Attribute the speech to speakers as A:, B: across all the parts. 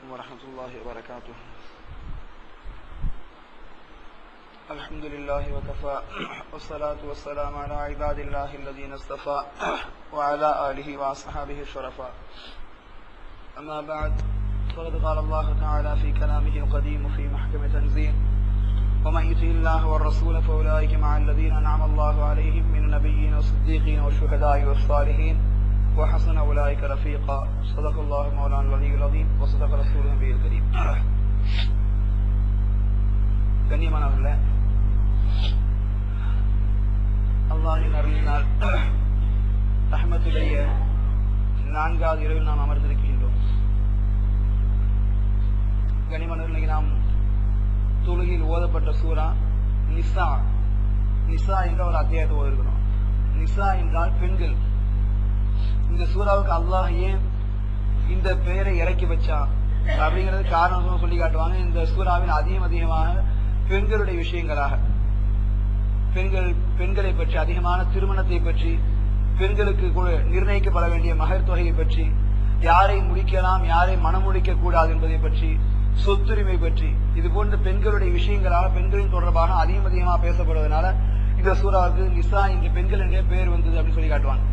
A: عليكم ورحمة الله وبركاته. الحمد لله وكفى والصلاة والسلام على عباد الله الذين اصطفى وعلى آله وأصحابه الشرفاء. أما بعد، فقد قال الله تعالى في كلامه القديم في محكم تنزيل: ومن يطع الله والرسول فأولئك مع الذين أنعم الله عليهم من النبيين والصديقين والشهداء والصالحين وحسن أولئك رفيقا. صدق الله مولانا العلي العظيم وصدق رسوله النبي الكريم. கண்ணியமானவர்களே, அல்லாஹ்வின் அருளினால் ரஹ்மத்துடைய 4வது இரவில் நாம் அமர்ந்திருக்கின்றோம். கண்ணியமானவர்களே, நாம் தொழுகையில் ஓதப்பட்ட சூரா நிசா. நிசா என்ற ஒரு அத்தியாயத்தை ஓதிருக்கிறோம். நிசா என்றால் பெண்கள். இந்த சூறாவுக்கு அல்லாஹ் ஏன் இந்த பெயரை இறக்கி வச்சா அப்படிங்கிறது காரணம் சொல்லி காட்டுவாங்க. இந்த சூறாவில் அதிகமாக பெண்களுடைய விஷயங்களாக, பெண்களை பற்றி, அதிகமான திருமணத்தை பற்றி, பெண்களுக்கு நிர்ணயிக்கப்பட வேண்டிய மகர் தொகையை பற்றி, யாரை முடிக்கலாம் யாரை மனம் முடிக்க கூடாது என்பதை பற்றி, சொத்துரிமை பற்றி, இது போன்ற பெண்களுடைய விஷயங்களாக, பெண்களின் தொடர்பாக அதிகமாக பேசப்படுவதனால இந்த சூறாவுக்கு நிசா என்ற பெண்கள் என்ற பெயர் வந்தது அப்படின்னு சொல்லி காட்டுவாங்க.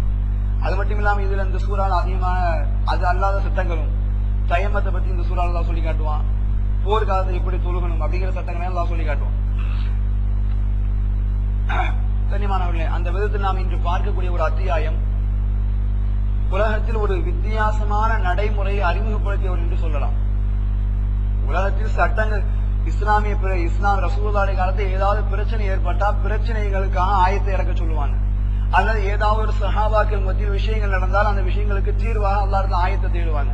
A: அது மட்டும் இல்லாம இதுல இந்த சூறாவில் அதிகமான அது அல்லாத சட்டங்களும், தயமத்தை பத்தி இந்த சூறாவில் சொல்லி காட்டுவான். போர்க்காலத்தை எப்படி தொழுகணும் அப்படிங்கிற சட்டங்களை எல்லாம் சொல்லி காட்டுவோம். கண்ணியமானவர்களே, அந்த விதத்தில் நாம் இன்று பார்க்கக்கூடிய ஒரு அத்தியாயம் உலகத்தில் ஒரு வித்தியாசமான நடைமுறையை அறிமுகப்படுத்தியவர் என்று சொல்லலாம். உலகத்தில் சட்டங்கள், இஸ்லாம் ரசூலுல்லாஹி காலத்தில் ஏதாவது பிரச்சனை ஏற்பட்டா பிரச்சனைகளுக்கான ஆயத்தை இறக்க சொல்லுவாங்க. அல்லது ஏதாவது ஒரு சஹாபாக்கள் மத்தியில் விஷயங்கள் நடந்தால் அந்த விஷயங்களுக்கு தீர்வாக அல்லாஹ்வின் ஆயத்தை தேடுவாங்க.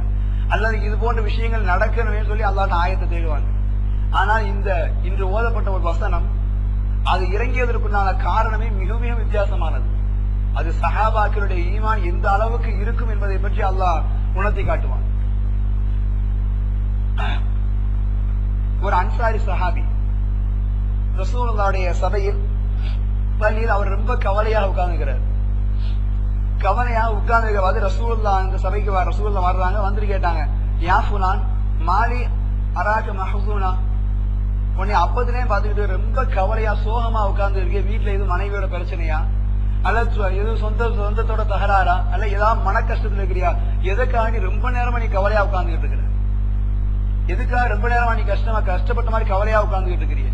A: அல்லது இது போன்ற விஷயங்கள் நடக்கணுமே சொல்லி அல்லாஹ்வின் ஆயத்தை தேடுவாங்க. ஆனால் இன்று ஓதப்பட்ட ஒரு வசனம், அது இறங்கியதற்குண்டான காரணமே மிக மிக வித்தியாசமானது. அது சஹாபாக்களுடைய ஈமான் எந்த அளவுக்கு இருக்கும் என்பதை பற்றி அல்லாஹ் உணர்த்தி காட்டுவான். ஒரு அன்சாரி சஹாபி ரசூலுல்லாஹ்வுடைய சபையில் பள்ளியில் அவர் ரொம்ப கவலையாக உட்கார்ந்துக்கிறார். கவலையாக உட்கார்ந்து ரசூலுல்லாஹ் இந்த சபைக்கு ரசூலுல்லாஹ் வர்றாங்க. வந்து கேட்டாங்க, யா ஃபுலான் மாலி அராக மஹ்சூனா, உன்னை அப்பத்திலே பார்த்துக்கிட்டு ரொம்ப கவலையா சோகமா உட்கார்ந்து இருக்கே, வீட்டுல எதுவும் மனைவியோட பிரச்சனையா, அல்லது எதுவும் சொந்தத்தோட தகராறா, அல்ல ஏதாவது மன கஷ்டத்துல இருக்கிறியா, எதுக்காக நீ ரொம்ப நேரமா நீ கவலையா உட்கார்ந்துகிட்டு இருக்கிற, எதுக்காக ரொம்ப நேரமா நீ கஷ்டப்பட்ட மாதிரி கவலையா உட்கார்ந்துகிட்டு இருக்கிறிய?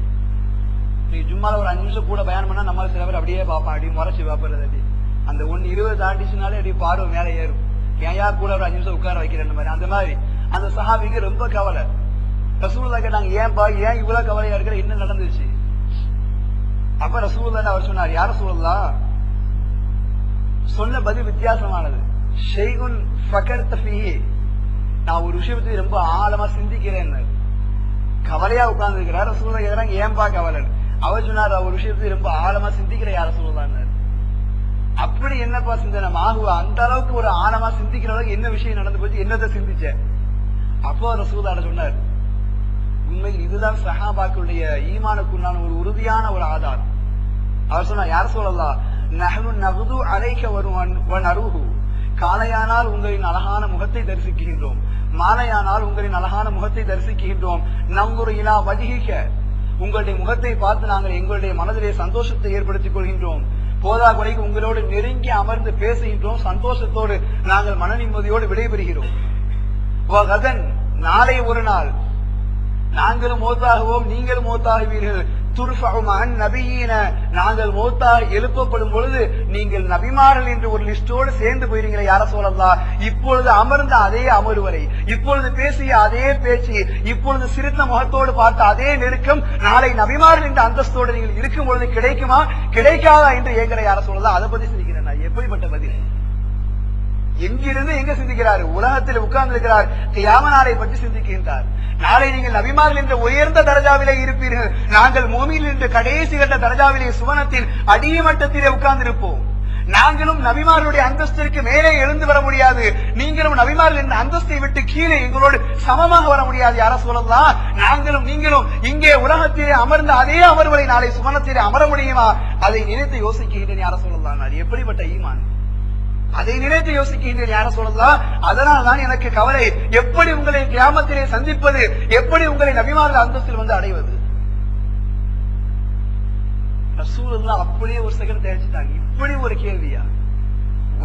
A: நீ சும்மா ஒரு 5 நிமிஷம் கூட பயணம் பண்ணா நம்மள சில பேர் அப்படியே பார்ப்பான், அப்படி முறைச்சு பார்ப்பறது. அப்படி அந்த 1:20 தாண்டிச்சுனாலே அப்படி பார்வை மேலே ஏறும். ஏன் கூட ஒரு 5 நிமிஷம் உட்கார வைக்கிறேன் மாதிரி. அந்த மாதிரி அந்த சஹாபிக்கு ரொம்ப கவலை. ரசூலுல்லாஹ் கேட்டாங்க, ஏன் இவ்வளவு கவலையா இருக்கிற, என்ன நடந்துச்சு? அப்ப ரசூலுல்லாஹ் அவர் சொன்னார், யார் ரசூலுல்லாஹ்? சொன்ன பதில் வித்தியாசமானது. ஷைஉன் ஃபகர்த ஃபீஹி, நான் ஒரு விஷயத்தை ரொம்ப ஆழமா சிந்திக்கிறேன். கவலையா உட்கார்ந்து இருக்கிறார். ரசூலுல்லாஹ் கேக்குறாங்க, ஏன்பா கவலை? அவர் சொன்னார், ஒரு விஷயத்தை ரொம்ப ஆழமா சிந்திக்கிற யார ரசூலுல்லாஹ். அப்படி என்னப்பா சிந்தனை ஆகுவா? அந்த அளவுக்கு ஒரு ஆழமா சிந்திக்கிற அளவுக்கு என்ன விஷயம் நடந்து போச்சு, என்னத்தை சிந்திச்ச? அப்போ ரசூலுல்லாஹ் சொன்னார், உண்மையில் இதுதான் சஹாபாக்களுடைய ஈமானுக்குண்டான ஒரு உறுதியான ஒரு ஆதாரம். அவர் சொன்னார், யார் ரசூலுல்லாஹ், நஹ்னு நகுது அலைக வனருஹு, காலையானால் உங்களின் அழகான முகத்தை தரிசிக்கின்றோம், மாலையானால் உங்களின் அழகான முகத்தை தரிசிக்கின்றோம். நங்குரு இலா வஜ்ஹிக, உங்களுடைய முகத்தை பார்த்து நாங்கள் எங்களுடைய மனதிலே சந்தோஷத்தை ஏற்படுத்திக் கொள்கின்றோம். போதா குறைக்கு உங்களோடு நெருங்கி அமர்ந்து பேசுகின்றோம். சந்தோஷத்தோடு நாங்கள் மன நிம்மதியோடு விடைபெறுகிறோம். நாளை ஒரு நாள் நாங்களும் மௌத்தாகுவோம், நீங்களும் மௌத்தாகுவீர்கள். நாங்கள் மௌத்தாக எழுப்பப்படும் பொழுது நீங்கள் நபிமார்கள் என்று ஒரு லிஸ்டோடு சேர்ந்து போயிருங்களே யார சொல்லலாம். இப்பொழுது அமர்ந்த அதே அமர்வரை, இப்பொழுது பேசிய அதே பேச்சு, இப்பொழுது சிரித்த முகத்தோடு பார்த்த அதே நெருக்கம் நாளை நபிமார்கள் என்ற அந்தஸ்தோடு நீங்கள் இருக்கும் பொழுது கிடைக்குமா கிடைக்காதா என்று ஏங்கிற யார சொல்லலாம். அதை பத்தி சிந்திக்கிறேன் நான். எப்படிப்பட்ட பதில்? எங்கிருந்து எங்க சிந்திக்கிறார்? உலகத்தில் உட்கார்ந்து இருக்கிறார். கியாம நாளை பற்றி சிந்திக்கின்றார். நாளை நீங்கள் நபிமார்கள் என்ற உயர்ந்த தரஜாவிலே இருப்பீர்கள், நாங்கள் மூமின் என்ற கடைசி கட்ட தரஜாவிலே சுவனத்தில் அடிமட்டத்திலே உட்கார்ந்து இருப்போம். நாங்களும் நபிமார்களுடைய அந்தஸ்திற்கு மேலே எழுந்து வர முடியாது, நீங்களும் நபிமார்கள் என்ற அந்தஸ்தை விட்டு கீழே எங்களோடு சமமாக வர முடியாது. யார சொல்லலாம்? நாங்களும் நீங்களும் இங்கே உலகத்திலே அமர்ந்த அதே அமர்வரை நாளை சுவனத்திலே அமர முடியுமா? அதை நினைத்து யோசிக்கின்றேன். யார சொல்லலாம்? அது எப்படிப்பட்ட ஈமான்? அதை நினைத்து யோசிக்கின்றேன் யார சொல்லலாம். அதனால் தான் எனக்கு கவலை, எப்படி உங்களை கியாமத்திலே சந்திப்பது, எப்படி உங்களை நபிமார்கள் அந்தஸ்தில் வந்து அடைவது. ரசூலுல்லாஹ் அப்படியே ஒரு செகண்ட் தயாரிச்சுட்டாங்க. இப்படி ஒரு கேள்வியா?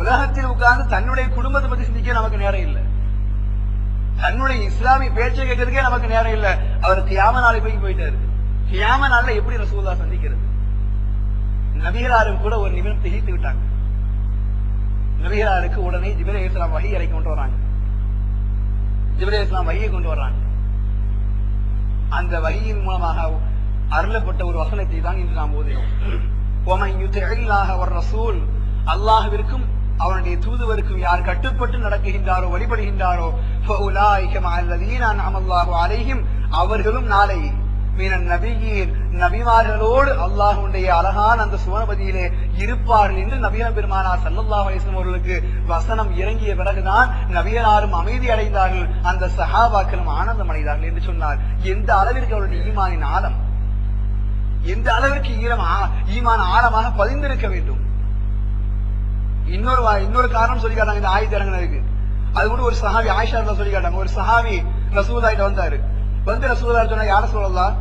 A: உலகத்தில் உட்கார்ந்து தன்னுடைய குடும்பத்தை பத்தி சிந்திக்க நமக்கு நேரம் இல்லை, தன்னுடைய இஸ்லாமிய பேச்சை கேட்கறதுக்கே நமக்கு நேரம் இல்லை. அவர் கியாம நாளை போயிட்டாரு. கியாம நாள்ல எப்படி ரசூலுல்லாஹ் சந்திக்கிறது? நபிகளாரும் கூட ஒரு நிமிடம் திகைத்து விட்டாங்க. நபிகளாருக்கு உடனே ஜிப்ரீல் அலைஹிஸ்ஸலாம் வஹி இறக்கி கொண்டு வர்றாங்க. ஜிப்ரீல் அலைஹிஸ்ஸலாம் வஹியை கொண்டு வர்றாங்க. அந்த வஹியின் மூலமாக அருளப்பட்ட ஒரு வசனத்தை தான் இன்று நாம் ஓதினோம். வமன் யுதிஇல்லாஹ வர்ரசூல், அல்லாஹ்விற்கும் அவனுடைய தூதுவருக்கும் யார் கட்டுப்பட்டு நடக்குகின்றாரோ வழிபடுகின்றாரோ ஃபஉலாயிக மஅல்லதீன அன்அமல்லாஹு அலைஹிம், அவர்களும் நாளை மீனன் நபியீன், நபிமார்களோடு அல்லாஹ்வுடைய அழகான அந்த சுவனபதியிலே இருப்பார்கள் என்று நபிகள் பெருமானார் ஸல்லல்லாஹு அலைஹி வஸல்லம் அவர்களுக்கு வசனம் இறங்கிய பிறகுதான் நபிகளாரும் அமைதி அடைந்தார்கள், அந்த சஹாபாக்களும் ஆனந்தம் அடைந்தார்கள் என்று சொன்னார். எந்த அளவிற்கு அவருடைய ஈமானின் ஆழம், எந்த அளவிற்கு ஈமான் ஆழமாக பதிந்திருக்க வேண்டும். இன்னொரு காரணம் சொல்லி காட்டாங்க இந்த ஆயத்து இறங்கினதுக்கு. அது கூட ஒரு சஹாபி ஆயிஷா சொல்லி காட்டாங்க. ஒரு சஹாபி ரசூலுல்லாஹ் கிட்ட வந்தாரு. வந்து ரசூலுல்லாஹ் சொன்னா, யா ரசூலல்லாஹ்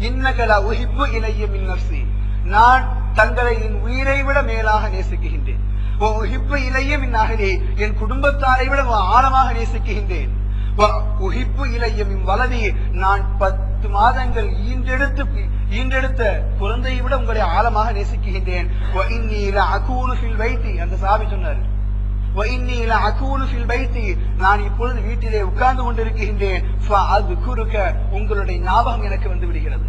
A: இன்னக லா உஹிப்பு இலைய மின் நஃப்ஸி, நான் தங்களை என் உயிரை விட மேலாக நேசிக்குகின்றேன். வ உஹிப்பு இலைய மின் அஹ்லி, என் குடும்பத்தாரை விட ஆழமாக நேசிக்குகின்றேன். வ உஹிப்பு இலைய மின் வலதி, நான் 10 மாதங்கள் ஈன்றெடுத்த குழந்தையை விட உங்களை ஆழமாக நேசிக்குகின்றேன். வ இன்னி லஅகூனு ஃபில் பைத்தி, அந்த சஹாபி சொன்னார், வ இன்னி லஅகூனு ஃபில் பைத்தி, நான் இப்பொழுது வீட்டிலே உட்கார்ந்து கொண்டிருக்கின்றேன். ஃபஅذ்குருக, உங்களுடைய ஞாபகம் எனக்கு வந்து விடுகிறது,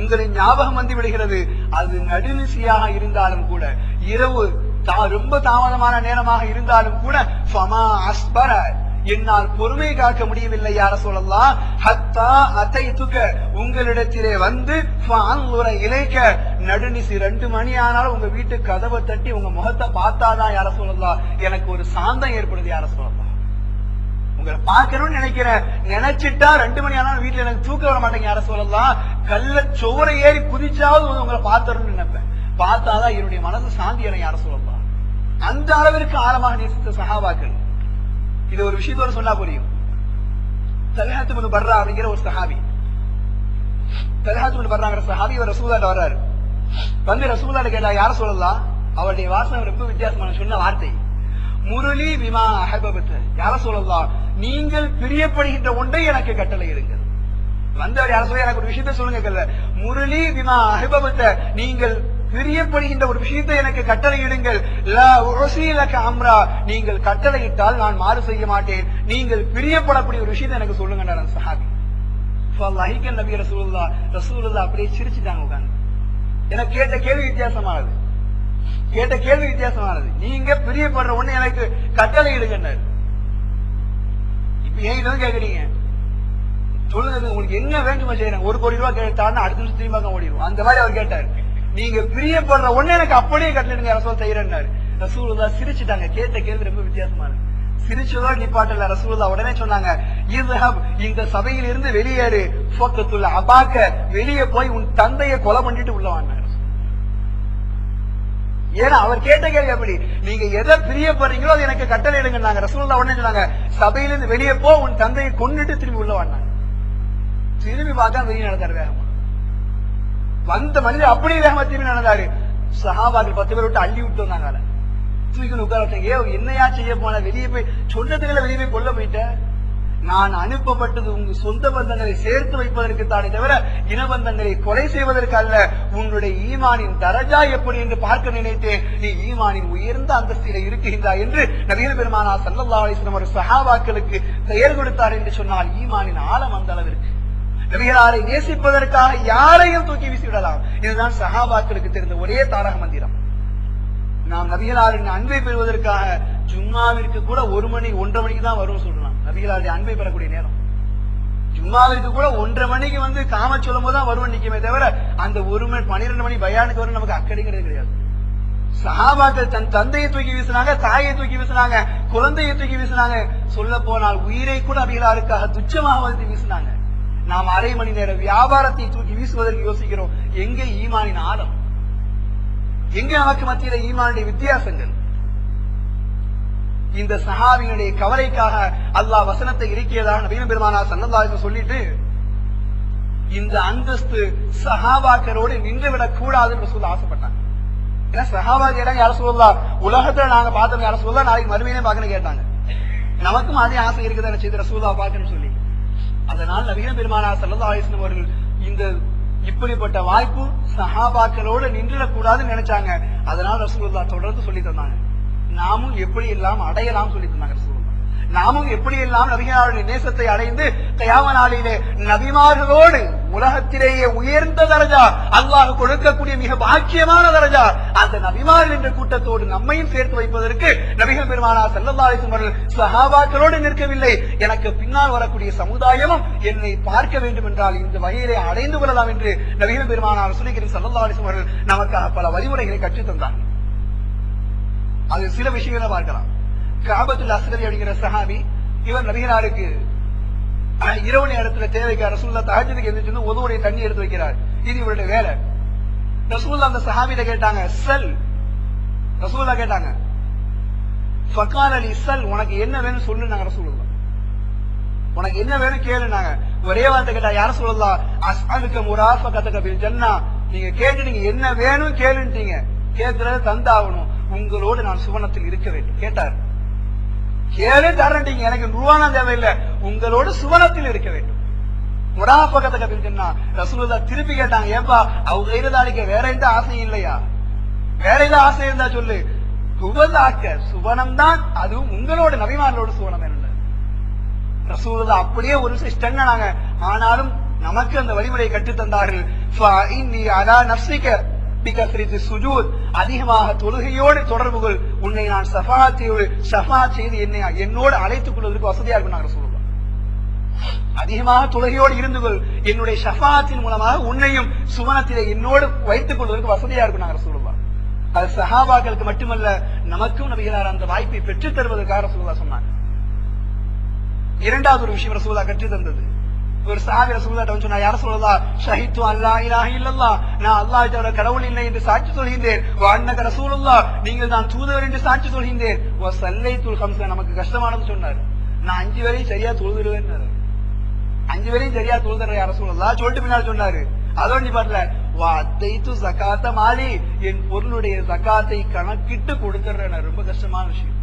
A: உங்களை ஞாபகம் வந்து விடுகிறது. அது நடுநிசியாக இருந்தாலும் கூட, இரவு ரொம்ப தாமதமான நேரமாக இருந்தாலும் கூட, ஃபமா அஸ்பர, என்னால் பொறுமை காக்க முடியவில்லை யா ரசூலல்லாஹ், ஹத்தா அதைதுக, உங்களிடத்திலே வந்து ஃபஅன்லுர இலைக, நடுநிசி 2 மணி ஆனாலும் உங்க வீட்டு கதவை தட்டி உங்க முகத்தை பார்த்தாதான் யா ரசூலல்லாஹ் எனக்கு ஒரு சாந்தம் ஏற்படுது யா ரசூலல்லாஹ். உங்களை பார்க்கணும்னு நினைச்சிட்டா 2 மணி ஆனாலும் வீட்டுல எனக்கு தூக்க வர மாட்டேங்க யா ரசூலல்லாஹ், கல்ல சோரை ஏறி குதிச்சாவது உங்களை பார்த்தருன்னு நினைப்பேன், பார்த்தாதான் என்னுடைய மனசு சாந்தி அடையும் யா ரசூலல்லாஹ். அந்த அளவிற்கு ஆழமாக நேசித்த சஹாபாக்கள். இது ஒரு விஷயத்தோட சொன்னா புரியும். தல்ஹாத் இப்னு பர்ரா அப்படிங்கிற ஒரு சஹாபி, தல்ஹாத் இப்னு பர்ராங்கிற சஹாபி ஒரு ரசூலுல்லாஹ் வராரு. வந்து ரசூலுல்லாஹ் கேட்டா, யா ரசூலல்லாஹ், அவருடைய வாசனை ரொம்ப வித்தியாசமான சொன்ன வார்த்தை, முரளி பிமா அஹபபத, யா ரசூலல்லாஹ், நீங்கள் பிரியப்படுகின்ற ஒன்றை எனக்கு கட்டளையிடுங்கள். வந்தவர் யார சொல்ல, எனக்கு ஒரு விஷயத்தை சொல்லுங்க, முரளி பிமா அஹபபத, நீங்கள் பிரியப்படுகின்ற ஒரு விஷயத்தை எனக்கு கட்டளையிடுங்கள். லா உஸீலக அம்ரா, நீங்கள் கட்டளையிட்டால் நான் மாறு செய்ய மாட்டேன், நீங்கள் பிரியப்படக்கூடிய ஒரு விஷயத்தை எனக்கு சொல்லுங்க சஹாபி. ஃபல்லாஹிக நபி ரசூலுல்லாஹ் அப்படியே சிரிச்சுட்டாங்க உட்கார்ந்து. எனக்கு கேட்ட கேள்வி வித்தியாசமானது, நீங்க பிரியப்படுற ஒண்ணு எனக்கு கட்டளையிடுங்க. இப்ப ஏன் கேக்குறீங்க, சொல்லுங்க உங்களுக்கு என்ன வேண்டுமா செய்யறேன், 1 கோடி ரூபாய் கேட்டான்னு அடுத்த நிமிஷம் திரும்ப ஓடிடுவோம், அந்த மாதிரி அவர் கேட்டாரு. நீங்க பிரியப்படுற ஒண்ணு எனக்கு அப்படியே கட்டளையிடுங்க ரசூல் செய்யறேன்னாரு. ரசூலுல்லாஹ் சிரிச்சுட்டாங்க. கேட்ட கேள்வி ரொம்ப வித்தியாசமானது. சிரிச்சதோட நிப்பாட்டல ரசூலுல்லாஹ் உடனே சொன்னாங்க, இஸ்ஹப், இந்த சபையில் இருந்து வெளியேறு, ஃபக்கத்துல் அபாக்க, வெளியே போய் உன் தந்தையை கொலை பண்ணிட்டு உள்ள வாங்க. ஏன்னா அவர் கேட்ட கேள்வி அப்படி, நீங்க எதை பிரியப்படுறீங்களோ அது எனக்கு கட்டளையிடுங்க. ரசூலுல்லாஹ் உடனே சொன்னாங்க, சபையிலிருந்து வெளியே போ, உன் தந்தையை கொன்னுட்டு திரும்பி உள்ள வாங்க. திரும்பி பார்த்தா வெளியே நடந்தாரு வேகமா. வந்த மனிதர் அப்படியே வேகமா திரும்பி நடந்தாரு. சஹாபாக்கள் 10 பேர் விட்டு அள்ளி விட்டு வந்தாங்க. தூக்கி உட்கார வச்சாங்க. என்னையா செய்ய போன, வெளியே போய் சொன்னதுல வெளியே போய் கொல்ல போயிட்ட, நான் அனுப்பப்பட்டது உங்க சொந்த பந்தங்களை சேர்த்து வைப்பதற்கு தானே தவிர இனபந்தங்களை கொலை செய்வதற்கு அல்ல. உன்னுடைய ஈமானின் தரஜா எப்படி என்று பார்க்க நினைத்தேன், நீ ஈமானின் உயர்ந்த அந்தஸ்தில இருக்குகின்றாய் என்று நபிகள் பெருமானார் ஸல்லல்லாஹு அலைஹி வஸல்லம் ஒரு சஹாபாக்களுக்கு பெயர் கொடுத்தார் என்று சொன்னால் ஈமானின் ஆழம் அந்த அளவிற்கு. நபிகளாரை நேசிப்பதற்காக யாரையும் தூக்கி வீசிவிடலாம். இதுதான் சஹாபாக்களுக்கு தெரிந்த ஒரே தாரக மந்திரம். நாம் நபிகளாரின் அன்பை பெறுவதற்காக ஜும்மாவிற்கு கூட 1 மணி 1:30 மணிக்கு தான் வரும் சொல்லலாம். நபிகளாருடைய அன்பை பெறக்கூடிய நேரம் ஜும்மாவிற்கு கூட 1:30 மணிக்கு வந்து காம சொல்லும் போதுதான் வருவன் நிக்குமே தவிர அந்த 1 மணி 12 மணி பயானுக்கு வரும் நமக்கு அக்கறைங்கிறது கிடையாது. சஹாபாக்கள் தன் தந்தையை தூக்கி வீசினாங்க, தாயை தூக்கி வீசினாங்க, குழந்தையை தூக்கி வீசினாங்க. சொல்ல போனால் உயிரை கூட நபிகளாருக்காக துச்சமாக வந்து வீசினாங்க. நாம் 1/2 மணி நேரம் வியாபாரத்தை தூக்கி வீசுவதற்கு யோசிக்கிறோம். எங்கே ஈமானின் ஆழம், எங்கே நமக்கு மத்தியில ஈமானுடைய வித்தியாசங்கள்? இந்த சஹாபியினுடைய கவலைக்காக அல்லாஹ் வசனத்தை இறக்கியதாக நபிகள் பெருமானார் ஸல்லல்லாஹு அலைஹி வஸல்லம் சொல்லிட்டு இந்த அந்தஸ்து சஹாபாக்களோடு நின்றுவிடக் கூடாதுன்னு ரசூல் ஆசைப்பட்டாங்க. ஏன்னா சஹாபா கேட்டாங்க, யார சொல்லலாம் உலகத்துல நாங்க பார்த்தோம், யார சொல்லலாம் நாளைக்கு மறுமையிலே பார்க்கணும் கேட்டாங்க. நமக்கும் அதே ஆசை இருக்குதான செய்து ரசூலா பார்க்கணும்னு சொல்லி. அதனால் நபிகள் பெருமானார் ஸல்லல்லாஹு அலைஹி வஸல்லம் அவர்கள் இந்த இப்படிப்பட்ட வாய்ப்பு சஹாபாக்களோடு நின்றுடக் கூடாதுன்னு நினைச்சாங்க. அதனால ரசூலுல்லாஹ் தொடர்ந்து சொல்லி தந்தாங்க, நாமும் எப்படி எல்லாம் அடையலாம் சொல்லி தந்தாங்க ரசூலுல்லாஹ். நாமும் எப்படி எல்லாம் நபிகளுடைய நேசத்தை அடைந்து கியாம நாளிலே நபிமார்களோடு உலகத்திலேயே உயர்ந்த தரஜா அல்லாஹ் கொடுக்கக்கூடிய மிக பாக்கியமான தரஜா அந்த நபிமார்கள் என்ற கூட்டத்தோடு நம்மையும் சேர்த்து வைப்பதற்கு நபிகள் பெருமானார் ஸல்லல்லாஹு அலைஹி வஸல்லம் அவர்கள் சஹாபாக்களோடு நிற்கவில்லை. எனக்கு பின்னால் வரக்கூடிய சமுதாயமும் என்னை பார்க்க வேண்டும் என்றால் இந்த வகையிலே அடைந்து கொள்ளலாம் என்று நபிகள் பெருமானார் ரசூலுல்லாஹி ஸல்லல்லாஹு அலைஹி வஸல்லம் அவர்கள் நமக்காக பல வழிமுறைகளை கற்றுத் தந்தார். அது சில விஷயங்களை பார்க்கலாம். கஅபத்துல் அஸ்கரி அப்படிங்கிற சஹாபி, இவர் நபிகளாருக்கு இரவு நேரத்துல தேவைக்கு ரசூலுல்லாஹ் தஹஜ்ஜுதுக்கு எந்திரிச்சு ஒதுவுடைய தண்ணி எடுத்து வைக்கிறார். இது இவருடைய வேலை. ரசூலுல்லாஹ் அந்த சஹாபியில கேட்டாங்க, சல். ரசூலுல்லாஹ் கேட்டாங்க, ஃபகால லி சல், உனக்கு என்ன வேணும் சொல்லுனாங்க ரசூலுல்லாஹ். உனக்கு என்ன வேணும் கேளுனாங்க. ஒரே வார்த்தை கேட்டா, யார ரசூலுல்லாஹ் அஸ்அலுக முராஃபகதக பில் ஜன்னா, நீங்க கேட்டுட்டீங்க என்ன வேணும் கேளுன்ட்டீங்க, கேட்கறது தந்தாகணும், உங்களோடு நான் சுவனத்தில் இருக்க வேண்டும் கேட்டார். கேளு தரட்டீங்க, எனக்கு ரூபானா தேவையில்லை, உங்களோடு சுவனத்தில் இருக்க வேண்டும். முராஃபகதக பில் ஜன்னா. ரசூலுல்லாஹ் திருப்பி கேட்டாங்க, ஏப்பா அவங்க கைதாளிக்க வேற எந்த ஆசையும் இல்லையா? வேற எந்த ஆசை இருந்தா சொல்லு. குவலாக்க சுவனம் தான், அதுவும் உங்களோட நபிமார்களோட சுவனம் என்ன. ரசூலுல்லாஹ் அப்படியே ஒரு ஸ்டன்னாங்க. ஆனாலும் நமக்கு அந்த வழிமுறையை கற்றுத் தந்தார்கள். அதிகமாக தொழுகையோடு தொடர்புகள், உன்னை நான் ஷஃபாஅத் செய்து என்னோடு அழைத்துக் கொள்வதற்கு வசதியா இருக்கும் ரசூலுல்லாஹ். அதிகமாக தொழுகையோடு இருந்து கொள், என்னுடைய ஷஃபாஅத்தின் மூலமாக உன்னையும் சுவனத்திலே என்னோடு வைத்துக் கொள்வதற்கு வசதியா இருக்கும் ரசூலுல்லாஹ். அது சஹாபாக்களுக்கு மட்டுமல்ல, நமக்கும் நபிகளார் அந்த வாய்ப்பை பெற்றுத் தருவதற்காக ரசூலுல்லாஹ் சொன்னாங்க. இரண்டாவது ஒரு விஷயம் ரசூலுல்லாஹ் கற்றுத் தந்தது. ஒரு சஹாபி ரசூலுல்லாஹ் சொன்னார், யா ரசூலல்லாஹ் ஷஹீது அல்லா இலாஹ இல்லல்லாஹ், நான் அல்லாஹ் தவிர கடவுள் இல்லை என்று சாட்சி சொல்கின்றேன். வ அன்னக ரசூலுல்லாஹ், நீங்கள் நான் தூதர் என்று சாட்சி சொல்கின்றேன். வ ஸல்லைத்துல் ஹம்ஸ, நமக்கு கஷ்டமானது சொன்னார். நான் 5 வரையும் சரியா தொழுதுருவேன். 5 வரையும் சரியா தொழுதுற யா ரசூலல்லாஹ் சொல்லிட்டு பின்னால் சொன்னாரு, அதோட நீ பாடல வ அத்தைத்து ஸகாத்த மாலி, என் பொருளுடைய ஸகாத்தை கணக்கிட்டு கொடுத்துறேன். ரொம்ப கஷ்டமான விஷயம்.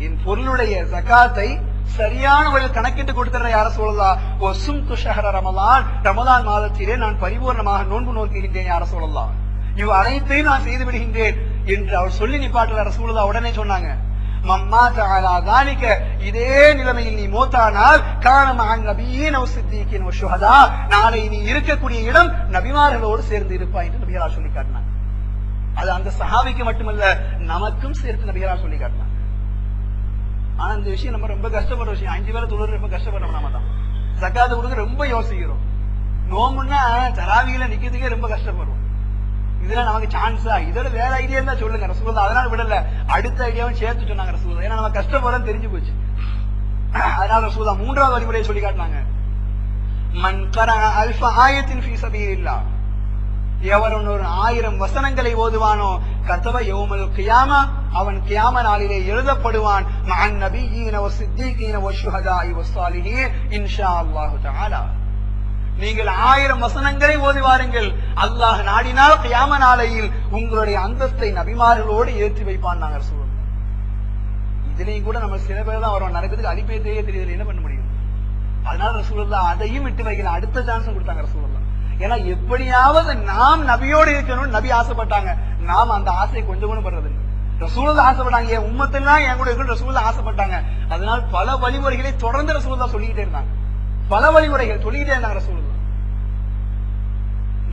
A: என் பொருளுடைய ஸகாத்தை சரியான வழியில் கணக்கிட்டு கொடுத்துற யார சொல்லலாம். வசும்து ஷஹர ரமலான், ரமலான் மாதத்திலே நான் பரிபூர்ணமாக நோன்பு நோக்குகின்றேன் யார சொல்லலாம். இவ் அனைத்தையும் நான் செய்து விடுகின்றேன் என்று அவர் சொல்லி நிப்பாட்டல ரசூலுல்லாஹ் உடனே சொன்னாங்க, மம்மா தஆலா தாலிக, இதே நிலைமையில் நீ மௌத்தானால் கான மஅன் நபியீன வ ஸித்தீகீன வ ஷுஹதா, நாளை நீ இருக்கக்கூடிய இடம் நபிமார்களோடு சேர்ந்து இருப்பாய் என்று நபிகளார் சொல்லி காட்டினாங்க. அது அந்த சஹாபிக்கு மட்டுமல்ல, நமக்கும் சேர்த்து நபிகளார் சொல்லி காட்டினாங்க. ஆனா இந்த விஷயம் நம்ம ரொம்ப கஷ்டப்படுற விஷயம். 5 வேளை தொழுறது ரொம்ப கஷ்டப்படுறோம். நம்ம தான் ஜகாத் கொடுக்க ரொம்ப யோசிக்கிறோம். நோம்புன்னா தராவியில நிக்கிறதுக்கே ரொம்ப கஷ்டப்படுறோம். இதுல நமக்கு சான்ஸா, இதோட வேற ஐடியா இருந்தா சொல்லுங்க ரசூலுல்லாஹ். அதனால விடல, அடுத்த ஐடியாவும் சேர்த்து சொன்னாங்க ரசூலுல்லாஹ். ஏன்னா நம்ம கஷ்டப்படுறோம் தெரிஞ்சு போச்சு. அதனால ரசூலுல்லாஹ் 3வது வழிமுறையை சொல்லி காட்டினாங்க, மன் கரஅ அல்ஃப ஆயத்தின் ஃபீ ஸபீலில்லாஹ், எவன் ஒரு 1000 வசனங்களை ஓதுவானோ கதப யௌமல் கியாமா, அவன் கியாம நாளிலே எழுதப்படுவான் மஅன் நபியீன வ ஸித்தீகீன வ ஷுஹதாஇ வ ஸாலிஹீன் இன்ஷாஅல்லாஹு தஆலா. நீங்கள் 1000 வசனங்களை ஓதி வாருங்கள், அல்லாஹ் நாடினால் கியாம நாளையில் உங்களுடைய அந்தஸ்தை நபிமார்களோடு ஏற்றி வைப்பான் நாங்க சொல்லுவோம். இதுலயும் கூட நம்ம சில பேர் தான் வரும், நடக்கிறதுக்கு அடிப்படையே தெரியல, என்ன பண்ண முடியும். அதனால ரசூலுல்லாஹ் அதையும் விட்டு வைக்கல, அடுத்த சான்ஸ் கொடுத்தாங்க ரசூலுல்லாஹ். ஏன்னா எப்படியாவது நாம் நபியோடு இருக்கணும்னு நபி ஆசைப்பட்டாங்க. நாம் அந்த ஆசையை கொஞ்சம் கூட படுறது இல்லை. ரசூலுல்லாஹ் ஆசைப்பட்டாங்க, என் உம்மத்தெல்லாம் என் கூட இருக்கணும் ரசூலுல்லாஹ் ஆசைப்பட்டாங்க. அதனால் பல வழிமுறைகளை தொடர்ந்து ரசூலுல்லாஹ் சொல்லிக்கிட்டே இருந்தாங்க. பல வழிமுறைகள் சொல்லிக்கிட்டே இருந்தாங்க ரசூலுல்லாஹ்.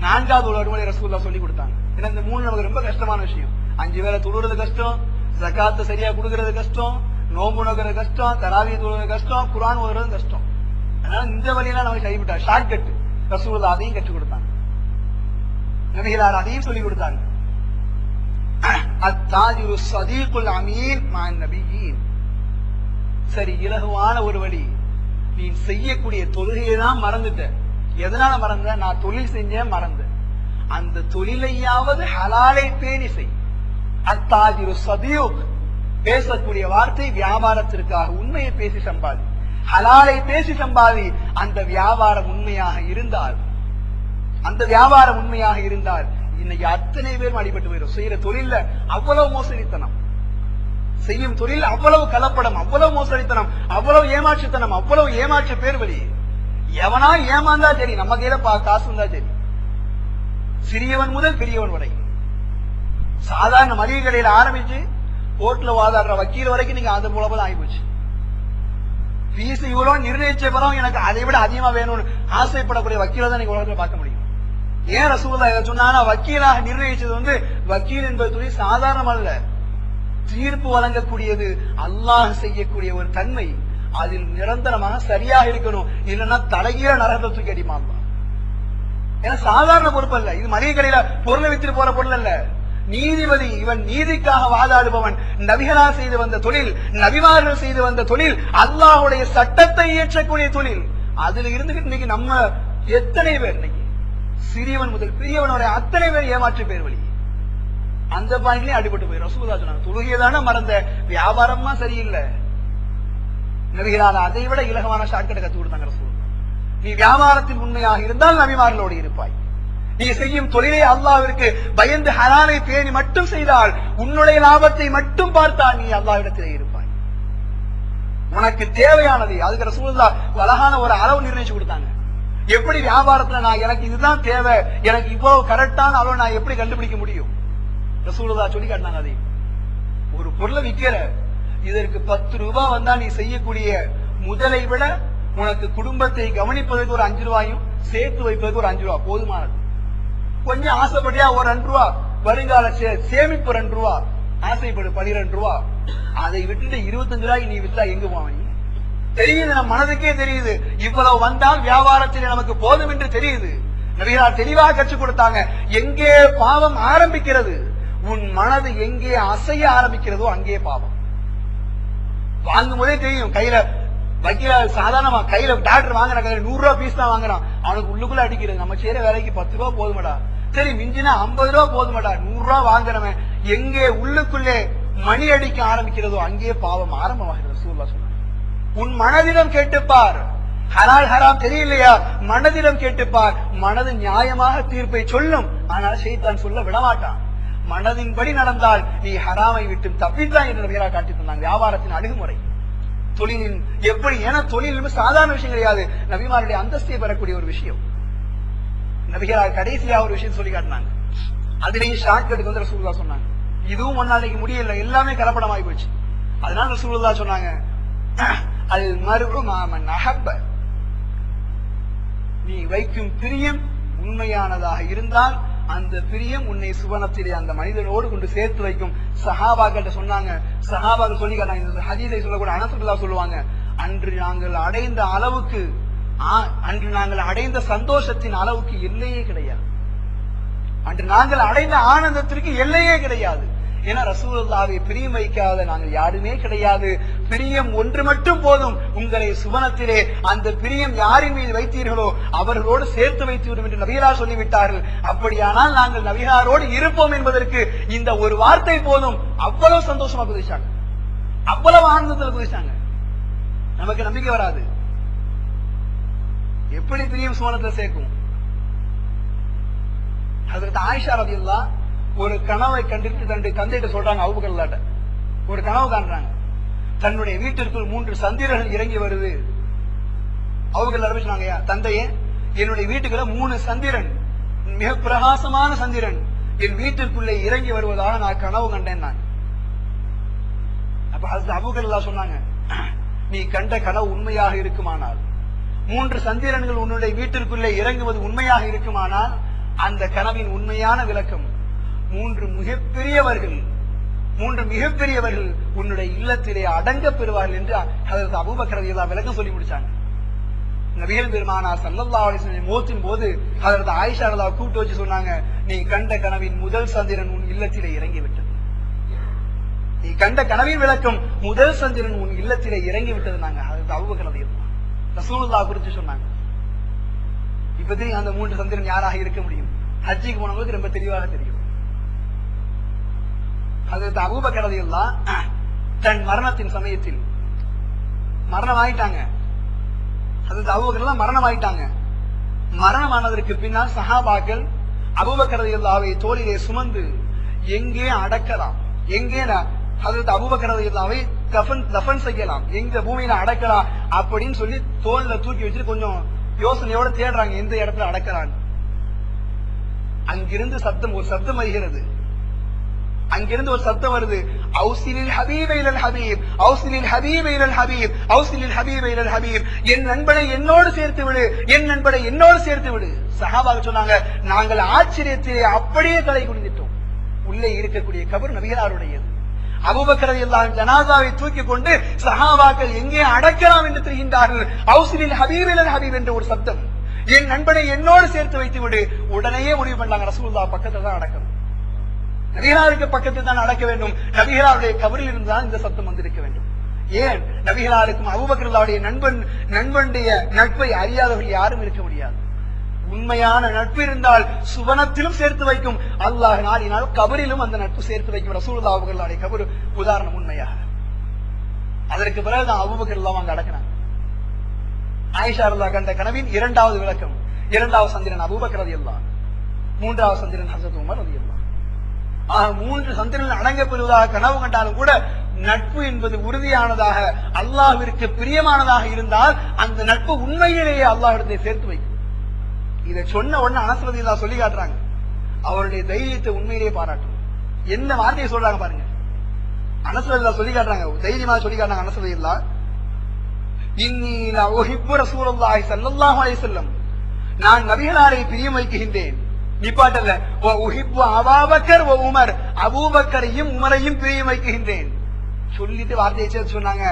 A: 4வது ஒரு வழிமுறை ரசூலுல்லாஹ் சொல்லி கொடுத்தாங்க. ஏன்னா இந்த 3 நமக்கு ரொம்ப கஷ்டமான விஷயம். 5 வேளை தொழுறது கஷ்டம், ஜகாத்தை சரியா கொடுக்கறது கஷ்டம், நோம்பு நோக்கிறது கஷ்டம், தராவிய தொழுறது கஷ்டம், குர்ஆன் ஓதுறது கஷ்டம். அதனால இந்த வழியெல்லாம் நமக்கு கைவிட்டாங்க. ஷார்ட் கட் ரசூலுல்லாஹ் அதையும் கற்றுக் கொடுத்தாங்க. நபிகளார் அதையும் சொல்லிக் கொடுத்தாங்க. அத்தாஜிரு ஸதீகுல் அமீன் மஅன் நபியீன். சரி, இலகுவான ஒரு வழி. நீ செய்யக்கூடிய தொழுகையை தான் மறந்துட்ட. எதனால மறந்த? நான் தொழில் செஞ்சேன் மறந்தேன். அந்த தொழிலையாவது ஹலாலை பேணி செய். அத்தாஜிரு ஸதீக், பேசக்கூடிய வார்த்தை வியாபாரத்திற்காக. உண்மையை பேசி சம்பாதி, ஹலாலை பேசி சம்பாதி. அந்த வியாபாரம் உண்மையாக இருந்தால், இன்னைக்கு அத்தனை பேரும் அடிபட்டு போயிடும். செய்யற தொழில அவ்வளவு மோசடித்தனம், செய்யும் தொழில் அவ்வளவு கலப்படம், அவ்வளவு மோசடித்தனம், அவ்வளவு ஏமாற்றுத்தனம், அவ்வளவு ஏமாற்று பேர் வழி. எவனா ஏமாந்தா சரி, நம்ம கையில காசு இருந்தா சரி, சிறியவன் முதல் பெரியவன் வரை, சாதாரண மளிகை கடையில ஆரம்பிச்சு கோர்ட்ல வாதாடுற வக்கீல் வரைக்கும் நீங்க அது மூலமா ஆகிப்போச்சு. பீஸ் இவ்வளவு நிர்ணயிச்ச பிறகு எனக்கு அதை விட அதிகமா வேணும்னு ஆசைப்படக்கூடிய வக்கீல தான் நீங்க உலகத்துல பார்க்க முடியும். ஏன் ரசூலுல்லாஹ் சொன்னா, வக்கீலாக நிர்ணயிச்சது வக்கீல் என்பது தொழில் சாதாரணம் அல்ல. தீர்ப்பு வழங்கக்கூடியது அல்லாஹ் செய்யக்கூடிய ஒரு தன்மை. அதில் நிரந்தரமாக சரியாக இருக்கணும், இல்லைன்னா தலைகீழ நரகத்துக்கு அடிமா. ஏன்னா சாதாரண பொறுப்பு அல்ல இது. மளிகை கடையில பொருளை வித்துட்டு போற பொருள் அல்ல. நீதிபதி, இவன் நீதிக்காக வாதாடுபவன். நபிகளால் செய்து வந்த தொழில், நபிமார்கள் செய்து வந்த தொழில், அல்லாஹுடைய சட்டத்தை இயற்றக்கூடிய தொழில். அதுல இருந்துகிட்டு இன்னைக்கு நம்ம எத்தனை பேர், இன்னைக்கு சிறியவன் முதல் பெரியவனுடைய அத்தனை பேர் ஏமாற்று பேர் வழி. அந்த பாயிண்ட்லயும் அடிபட்டு போய் ரசூலுல்லாஹ் சொன்னாங்க, தொழுகைதான மறந்த, வியாபாரமா சரியில்லை. நபிகளால் அதை விட இலகுவான ஷார்ட்கட் கத்து கொடுத்தாங்க ரசூலுல்லாஹ். நீ வியாபாரத்தில் உண்மையாக இருந்தால் நபிமார்களோடு இருப்பாய். நீ செய்யும் தொழிலை அல்லாஹ்விற்கு பயந்து ஹலாலை பேணி மட்டும் செய்தால், உன்னுடைய லாபத்தை மட்டும் பார்த்தால் நீ அல்லாஹ்விடத்திலே இருப்பாய். உனக்கு தேவையானது அதுக்கு ரசூலுல்லாஹ் அழகான ஒரு அளவு நிர்ணயிச்சு கொடுத்தாங்க. எப்படி வியாபாரத்துல நான் எனக்கு இதுதான் தேவை, எனக்கு இவ்வளவு கரெக்டான அளவு நான் எப்படி கண்டுபிடிக்க முடியும்? ரசூலுல்லாஹ் சொல்லி காட்டினாங்க. அதை ஒரு பொருளை விற்கிற, இதற்கு 10 ரூபாய் வந்தா நீ செய்யக்கூடிய முதலை விட உனக்கு குடும்பத்தை கவனிப்பதற்கு ஒரு 5 ரூபாயும் சேர்த்து வைப்பதற்கு ஒரு 5 ரூபாய் போதுமானது. கொஞ்சம் ஆசைப்பட்டியா ஒரு 2 ரூபா, வருங்கால சேமிப்பு 2 ரூபா, ஆசைப்படு 12 ரூபா. அதை விட்டுட்டு 25 ரூபாய்க்கு நீ வித்தா எங்க போவீங்க? தெரியுது, நம்ம மனதுக்கே தெரியுது. இவ்வளவு வந்தால் வியாபாரத்தில் நமக்கு போதும் என்று தெரியுது. நபிகளார் தெளிவாக கற்றுக் கொடுத்தாங்க, எங்கே பாவம் ஆரம்பிக்கிறது, உன் மனது எங்கே அசைய ஆரம்பிக்கிறதோ அங்கே பாவம். வாங்கும் போதே தெரியும். கையில வக்கீல சாதாரணமா கையில டாக்டர் வாங்குற கையில 100 ரூபாய் பீஸ் தான் வாங்குறான், அவனுக்கு உள்ளுக்குள்ள அடிக்கிறது. நம்ம செய்யற வேலைக்கு 10 ரூபாய் போதுமாடா, சரி மிஞ்சினா 50 ரூபாய் போதுமாடா. 100 ரூபாய் வாங்குறவன் எங்கே உள்ளுக்குள்ளே மணி அடிக்க ஆரம்பிக்கிறதோ அங்கே பாவம் ஆரம்பமாகிறது. ரசூலுல்லாஹ் சொன்னாங்க, உன் மனதிடம் கேட்டுப்பார், ஹலால் ஹராம் தெரியலையா, மனதிடம் கேட்டுப்பார். மனது நியாயமாக தீர்ப்பை சொல்லும், ஆனால் ஷைத்தான் சொல்ல விடமாட்டான். மனதின்படி நடந்தால் நீ ஹராமை விட்டு தப்பித்தான் என்று நபிகளார் காட்டி தந்தாங்க. வியாபாரத்தின் அணுகுமுறை, தொழிலின் எப்படி, ஏன்னா தொழில் சாதாரண விஷயம் கிடையாது, நபிமாருடைய அந்தஸ்தை பெறக்கூடிய ஒரு விஷயம். நபிகளார் கடைசியா ஒரு விஷயம் சொல்லி காட்டினாங்க. அதுலேயும் ஷார்ட்கட்டுக்கு ரசூலுல்லாஹ் சொன்னாங்க, இதுவும் ஒரு நாளைக்கு முடியல, எல்லாமே கலப்படமாகி போச்சு. அதனால ரசூலுல்லாஹ் சொன்னாங்க, அல் மர்உ மஅமன் அஹப்ப, நீ வைக்கும் பிரியம் உண்மையானதாக இருந்தால் அந்த பிரியம் உன்னை சுவனத்திலே அந்த மனிதனோடு கொண்டு சேர்த்து வைக்கும். சஹாபாக்கிட்ட சொன்னாங்க, சஹாபாக்கள் சொல்லி காட்டாங்க. இந்த ஹதீஸை சொல்லக்கூடிய அனஸ் ரலியல்லாஹு சொல்லுவாங்க, அன்று நாங்கள் அடைந்த அளவுக்கு, அன்று நாங்கள் அடைந்த சந்தோஷத்தின் அளவுக்கு எல்லையே கிடையாது, அன்று நாங்கள் அடைந்த ஆனந்தத்திற்கு எல்லையே கிடையாது. ஏன்னா ரசூலுல்லாஹ்வை பிரியம் வைக்காத நாங்கள் யாருமே கிடையாது. பிரியம் ஒன்று மட்டும் போதும், உங்களை சுவனத்திலே அந்த பிரியம் யாரின் மீது வைத்தீர்களோ அவர்களோடு சேர்த்து வைத்துவிடும் என்று நபிகளார் சொல்லிவிட்டார்கள். அப்படியானால் நாங்கள் நபிகளாரோடு இருப்போம் என்பதற்கு இந்த ஒரு வார்த்தை போதும். அவ்வளவு சந்தோஷமா குதிச்சாங்க, அவ்வளவு ஆனந்தத்தில் குதிச்சாங்க. நமக்கு நம்பிக்கை வராது, எப்படி பிரியம் சுவனத்தில் சேர்க்கும்? அதற்கு ஆயிஷா ரலியல்லாஹு ஒரு கனவை கண்டிட்டு தன்னுடைய தந்தையிட்ட சொல்றாங்க, அபூபக்கர்லாட்ட ஒரு கனவு காண்றாங்க. தன்னுடைய வீட்டிற்குள் 3 சந்திரர்கள் இறங்கி வருது. அபூபக்கர் ஆரம்பிச்சாங்க, தந்தையே என்னுடைய வீட்டுக்குள்ள 3 சந்திரன், மிக பிரகாசமான சந்திரன் என் வீட்டிற்குள்ளே இறங்கி வருவதாக நான் கனவு கண்டேன். நான் அப்ப அபூபக்கர் சொன்னாங்க, நீ கண்ட கனவு உண்மையாக இருக்குமானால், 3 சந்திரன்கள் உன்னுடைய வீட்டிற்குள்ளே இறங்குவது உண்மையாக இருக்குமானால், அந்த கனவின் உண்மையான விளக்கம் 3 மிகப்பெரியவர்கள் உன்னுடைய இல்லத்திலே அடங்க பெறுவார்கள் என்று ஹஜ்ரத் அபூபக்கர் ரலியல்லாஹு விளக்கம் சொல்லி முடிச்சாங்க. நபிகள் பெருமானார் ஸல்லல்லாஹு அலைஹி வஸல்லம் மௌத்தின் போது ஹஜ்ரத் ஆயிஷா ரலியல்லாஹு கூப்பிட்டு வச்சு சொன்னாங்க, நீ கண்ட கனவின் முதல் சந்திரன் உன் இல்லத்திலே இறங்கி விட்டது. நீ கண்ட கனவின் விளக்கம் முதல் சந்திரன் உன் இல்லத்திலே இறங்கி விட்டது. நாங்க ஹஜ்ரத் அபூபக்கர் ரலியல்லாஹு ரசூலுல்லாஹ் குறித்து சொன்னாங்க. இப்போதைக்கு அந்த 3 சந்திரன் யாராக இருக்க முடியும்? ஹஜ்ஜிக்கு போனவங்களுக்கு ரொம்ப தெளிவாக தெரியும். ஹஜ்ரத் அபூபக்கர் ரலியல்லாஹு தன் மரணத்தின் சமயத்தில் மரணம் ஆயிட்டாங்க. அது அபூபக்கர் எல்லாம் மரணம் ஆயிட்டாங்க. மரணமானதற்கு பின்னால் சஹாபாக்கள் அபூபக்கர் ரலியல்லாஹு அன்ஹு தோளிலே சுமந்து எங்கே அடக்கலாம், எங்கே ஹஜ்ரத் அபூபக்கர் ரலியல்லாஹு அன்ஹு தஃபன் செய்யலாம், எங்க பூமியில அடக்கலாம் அப்படின்னு சொல்லி தோல்ல தூக்கி வச்சுட்டு கொஞ்சம் யோசனையோட தேடுறாங்க எந்த இடத்துல அடக்கலாம். அங்கிருந்து ஒரு சப்தம் வருகிறது. அங்கிருந்து ஒரு சப்தம் வருது, அவுசிலில் ஹபீப இலல் ஹபீப், அவுசிலில் ஹபீப இலல் ஹபீப், அவுசிலில் ஹபீப இலல் ஹபீப். என் நண்பனை என்னோடு சேர்த்து விடு, என் நண்பனை என்னோடு சேர்த்து விடு. சஹாபாக்கள் சொன்னாங்க, நாங்கள் ஆச்சரியத்திலே அப்படியே தலை குனிந்துட்டோம். உள்ளே இருக்கக்கூடிய கபர் நபிகளாருடையது. அபூபக்கர் ரலியல்லாஹு அன்ஹு ஜனாசாவை தூக்கி கொண்டு சஹாபாக்கள் எங்கே அடக்கலாம் என்று தெரிகின்றார்கள். அவுசிலில் ஹபீப இலல் ஹபீப் என்ற ஒரு சப்தம், என் நண்பனை என்னோடு சேர்த்து வைத்து விடு. உடனே முடிவு பண்ணாங்க, ரசூலுல்லாஹ் பக்கத்துல தான் அடக்கணும், நபிகளாருக்கு பக்கத்தில் தான் அடக்க வேண்டும். நபிகளாருடைய கபரில் இருந்தால் இந்த சத்தம் வந்திருக்க வேண்டும். ஏன்? நபிகளாருக்கும் அபூபக்கருடைய நண்பனுடைய நட்பை அறியாதவர்கள் யாரும் இருக்க முடியாது. உண்மையான நட்பு இருந்தால் சுவனத்திலும் சேர்த்து வைக்கும், அல்லாஹ் நாடினால் கபரிலும் அந்த நட்பு சேர்த்து வைக்கும். ரசூலுல்லாஹ் அவர்களுடைய கபர் உதாரணம் உண்மையாக. அதற்கு பிறகுதான் அபூபக்கர் அங்க அடக்கினாங்க. ஆயிஷா ரலியல்லாஹு கண்ட கனவின் இரண்டாவது விளக்கம், இரண்டாவது சந்திரன் அபூபக்கர் ரலியல்லாஹு, மூன்றாவது சந்திரன் ஹஜ்ரத் உமர் ரலியல்லாஹு. மூன்று சந்திரன் அடங்கப்பெறுவதாக கனவு கண்டாலும் கூட நட்பு என்பது உறுதியானதாக அல்லாஹ்விற்கு பிரியமானதாக இருந்தால் அந்த நட்பு உண்மையிலேயே அல்லாஹ்விடத்தை சேர்த்து வைக்கும். இதை சொன்ன உடனே அனஸ் ரலியல்லாஹு சொல்லி காட்டுறாங்க, அவருடைய தைரியத்தை உண்மையிலேயே பாராட்டும். என்ன வார்த்தையை சொல்றாங்க பாருங்க. அனஸ் ரலியல்லாஹு சொல்லி காட்டுறாங்க, தைரியமா சொல்லி காட்டுறாங்க. அனஸ் ரலியல்லாஹு, இன்னீ லா உஹிப்பு ரசூலுல்லாஹி ஸல்லல்லாஹு அலைஹி வஸல்லம், நான் நபிகளாரை பிரியம் வைக்கின்றேன். நிப்பாட்டல்ல, அபூபக்கர் உமர், அபூபக்கரையும் உமரையும் பிரியம் வைக்கின்றேன் சொல்லிட்டு வார்த்தையை சேர்த்து சொன்னாங்க,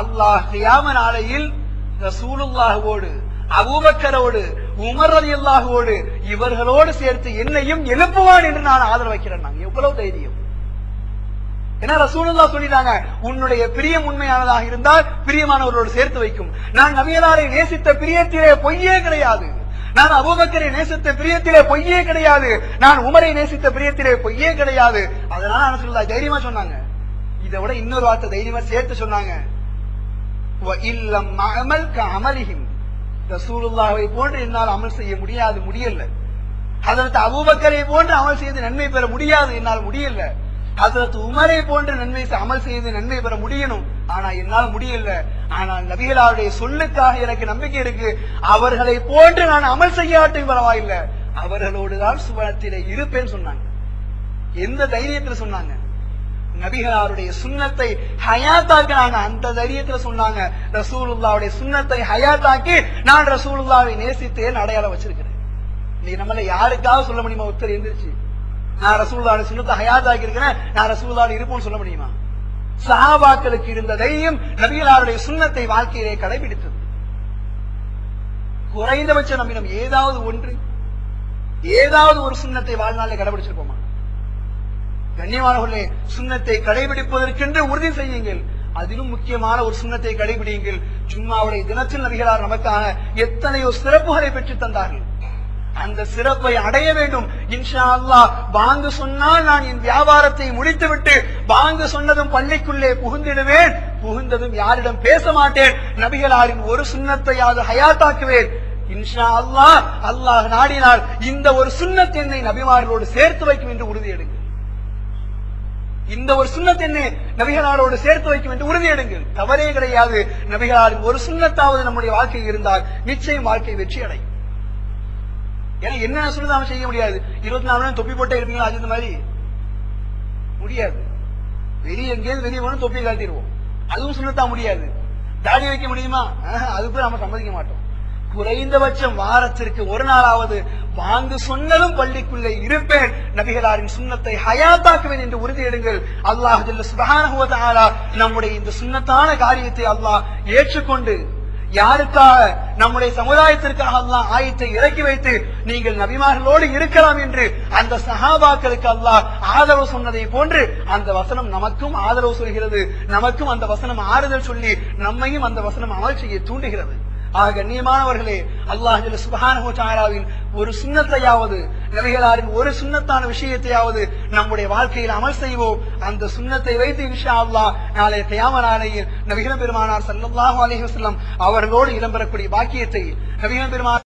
A: அல்லாஹ் கியாம நாளையில் ரசூலுல்லாஹோடு அபூபக்கரோடு உமர் ரலியல்லாஹுவோடு இவர்களோடு சேர்த்து என்னையும் எழுப்புவான் என்று நான் ஆதரவு வைக்கிறேன். எவ்வளவு தைரியம்! ஏன்னா ரசூலுல்லாஹ் சொல்லிட்டாங்க, உன்னுடைய பிரியம் உண்மையானதாக இருந்தால் பிரியமானவர்களோடு சேர்த்து வைக்கும். நான் நபிகளாரை நேசித்த பிரியத்திலே பொய்யே கிடையாது, நான் அபூபக்கரை நேசித்த பிரியத்திலே பொய்யே கிடையாது, நான் உமரை நேசித்த பிரியத்திலே பொய்யே கிடையாது. அதனால ரசூலுல்லாஹ் தைரியமா சொன்னாங்க. இதை விட இன்னொரு வார்த்தை தைரியமா சேர்த்து சொன்னாங்க, ரசூலுல்லாஹை போன்று என்னால் அமல் செய்ய முடியல. ஹஜ்ரத் அபூபக்கரை போன்று அமல் செய்து நன்மை பெற முடியாது, என்னால் முடியல. ஹஜ்ரத் உமரை போன்ற நன்மை அமல் செய்து நன்மை பெற முடியணும், ஆனா என்னால் முடியல. ஆனால் நபிகளாருடைய சொல்லுக்காக எனக்கு நம்பிக்கை இருக்கு, அவர்களை போன்று நான் அமல் செய்யாட்டும் பரவாயில்லை, அவர்களோடுதான் சுவனத்திலே இருப்பேன்னு சொன்னாங்க. எந்த தைரியத்துல சொன்னாங்க? நபிகளாருடைய சுன்னத்தை ஹயாத்தாக்கினாங்க, அந்த தைரியத்துல சொன்னாங்க. ரசூலுல்லாஹ்வுடைய சுன்னத்தை ஹயாத்தாக்கி நான் ரசூலுல்லாஹ்வை நேசித்தேன் அடையாளம் வச்சிருக்கிறேன். நீ நம்மள யாருக்காக சொல்ல முடியுமா? ஒருத்தர் எந்திரிச்சு நான் ரசூலுல்லாஹ்வுடைய சுன்னத்தை ஹயாத்தாக்கி இருக்கிறேன், நான் ரசூலுல்லாஹ்வோட இருப்பேன்னு சொல்ல முடியுமா? சஹாபாக்களுக்கு இருந்த தைரியம் நபிகளாருடைய சுன்னத்தை வாழ்க்கையிலே கடைபிடித்தது. குறைந்தபட்சம் நம்மிடம் ஏதாவது ஒரு சுன்னத்தை வாழ்நாளில் கடைபிடிச்சிருப்போமா? கண்ணியமானவர்களே, சுன்னத்தை கடைபிடிப்பதற்கென்று உறுதி செய்யுங்கள். அதிலும் முக்கியமான ஒரு சுன்னத்தை கடைபிடியுங்கள். ஜும்மாவுடைய தினத்தில் நபிகளார் நமக்காக எத்தனையோ சிறப்புகளை பெற்று தந்தார்கள். அந்த சிறப்பை அடைய வேண்டும். இன்ஷா அல்லாஹ் பாங்கு சொன்னால் நான் என் வியாபாரத்தை முடித்துவிட்டு பாங்கு சொன்னதும் பள்ளிக்குள்ளே புகுந்திடுவேன், புகுந்ததும் யாரிடம் பேச மாட்டேன், நபிகளாரின் ஒரு சுன்னத்தையாவது ஹயாத்தாக்குவேன். இன்ஷா அல்லாஹ், அல்லாஹ் நாடினால் இந்த ஒரு சுன்னத் என்னை நபிமார்களோடு சேர்த்து வைக்கும் என்று உறுதி எடுங்கள். இந்த ஒரு சுன்னத் என்னை நபிகளாரோடு சேர்த்து வைக்கும் என்று உறுதி எடுங்கள். தவறே கிடையாது. நபிகளாரின் ஒரு சுன்னத்தாவது நம்முடைய வாழ்க்கையில் இருந்தால் நிச்சயம் வாழ்க்கை வெற்றி அடையும். ஏன்னா என்ன சுண்ணத்தை செய்ய முடியாது. 24 மணி நேரம் தொப்பி போட்டே இருப்பீங்களா? அது இந்த மாதிரி முடியாது. வெளியே எங்கேயாவது வெளியே போனா தொப்பி காட்டிடுவோம், அதுவும் சுண்ணத்தா முடியாது. தாடி வைக்க முடியுமா? அதுக்கு நம்ம சம்மதிக்க மாட்டோம். குறைந்தபட்சம் வாரத்திற்கு ஒரு நாளாவது வாங்கு சொன்னதும் பள்ளிக்குள்ளே இருப்பேன், நபிகளாரின் சுன்னத்தை ஹயாத்தாக்குவேன் என்று உறுதி எடுங்கள். அல்லாஹ் ஜல்ல சுப்ஹானஹு வ தஆலா நம்முடைய இந்த சுன்னத்தான காரியத்தை அல்லாஹ் ஏற்றுக்கொண்டு யாருக்காக நம்முடைய சமுதாயத்திற்காக அல்லாஹ் ஆயத்தை இறக்கி வைத்து நீங்கள் நபிமார்களோடு இருக்கலாம் என்று அந்த சஹாபாக்களுக்கு அல்லாஹ் ஆதரவு சொன்னதை போன்று அந்த வசனம் நமக்கும் ஆதரவு சொல்கிறது. நமக்கும் அந்த வசனம் ஆறுதல் சொல்லி நம்மையும் அந்த வசனம் அமல் செய்ய தூண்டுகிறது. ஆக கண்ணியமானவர்களே, அல்லாஹ் ஜல்ல சுப்ஹானஹு வ தஆலாவின் ஒரு சுன்னத்தையாவது நபிகளாரின் ஒரு சுன்னத்தான விஷயத்தையாவது நம்முடைய வாழ்க்கையில் அமல் செய்வோம். அந்த சுன்னத்தை வைத்து இன்ஷா அல்லாஹ் நாளை கியாமத் நாளையில் நபிகள் பெருமானார் ஸல்லல்லாஹு அலைஹி வஸல்லம் அவர்களோடு இடம்பெறக்கூடிய பாக்கியத்தை நபிகள் பெருமானார்